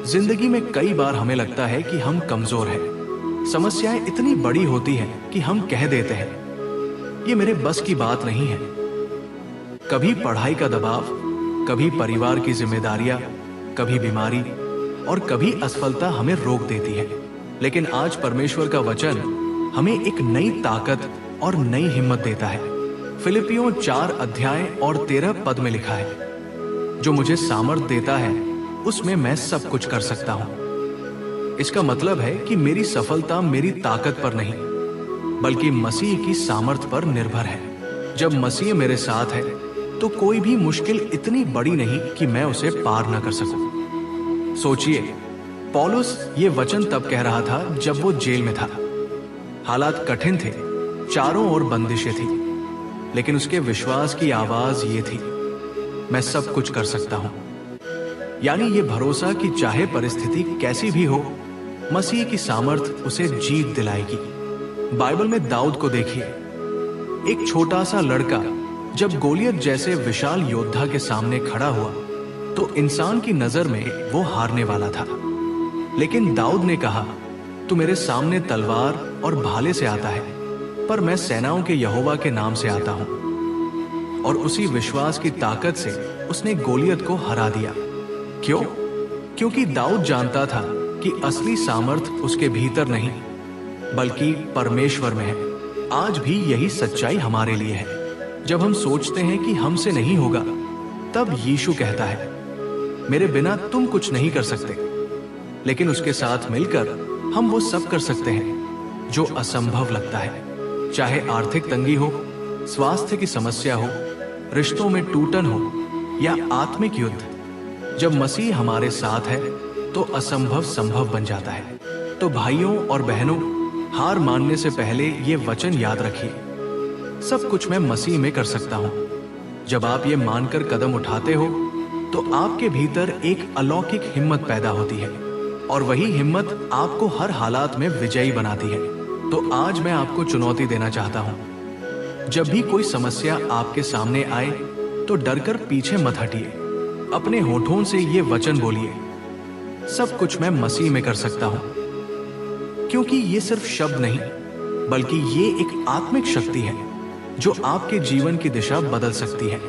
जिंदगी में कई बार हमें लगता है कि हम कमजोर हैं। समस्याएं इतनी बड़ी होती हैं कि हम कह देते हैं, ये मेरे बस की बात नहीं है। कभी पढ़ाई का दबाव, कभी परिवार की जिम्मेदारियां, कभी बीमारी और कभी असफलता हमें रोक देती है। लेकिन आज परमेश्वर का वचन हमें एक नई ताकत और नई हिम्मत देता है। फिलिपियों 4 अध्याय और 13 पद में लिखा है, जो मुझे सामर्थ देता है उसमें मैं सब कुछ कर सकता हूं। इसका मतलब है कि मेरी सफलता मेरी ताकत पर नहीं, बल्कि मसीह की सामर्थ पर निर्भर है। जब मसीह मेरे साथ है तो कोई भी मुश्किल इतनी बड़ी नहीं कि मैं उसे पार ना कर सकूं। सोचिए, पौलुस ये वचन तब कह रहा था जब वो जेल में था। हालात कठिन थे, चारों ओर बंदिशें थी, लेकिन उसके विश्वास की आवाज ये थी, मैं सब कुछ कर सकता हूं। यानी ये भरोसा कि चाहे परिस्थिति कैसी भी हो, मसीह की सामर्थ उसे जीत दिलाएगी। बाइबल में दाऊद को देखिए, एक छोटा सा लड़का जब गोलियत जैसे विशाल योद्धा के सामने खड़ा हुआ तो इंसान की नजर में वो हारने वाला था। लेकिन दाऊद ने कहा, तू मेरे सामने तलवार और भाले से आता है, पर मैं सेनाओं के यहोवा के नाम से आता हूं। और उसी विश्वास की ताकत से उसने गोलियत को हरा दिया। क्यों? क्योंकि दाऊद जानता था कि असली सामर्थ उसके भीतर नहीं, बल्कि परमेश्वर में है। आज भी यही सच्चाई हमारे लिए है। जब हम सोचते हैं कि हमसे नहीं होगा, तब यीशु कहता है, मेरे बिना तुम कुछ नहीं कर सकते। लेकिन उसके साथ मिलकर हम वो सब कर सकते हैं जो असंभव लगता है। चाहे आर्थिक तंगी हो, स्वास्थ्य की समस्या हो, रिश्तों में टूटन हो या आत्मिक युद्ध, जब मसीह हमारे साथ है तो असंभव संभव बन जाता है। तो भाइयों और बहनों, हार मानने से पहले ये वचन याद रखिए, सब कुछ मैं मसीह में कर सकता हूं। जब आप ये मानकर कदम उठाते हो तो आपके भीतर एक अलौकिक हिम्मत पैदा होती है, और वही हिम्मत आपको हर हालात में विजयी बनाती है। तो आज मैं आपको चुनौती देना चाहता हूं, जब भी कोई समस्या आपके सामने आए तो डरकर पीछे मत हटिए। अपने होठों से ये वचन बोलिए, सब कुछ मैं मसीह में कर सकता हूं। क्योंकि ये सिर्फ शब्द नहीं, बल्कि ये एक आत्मिक शक्ति है जो आपके जीवन की दिशा बदल सकती है।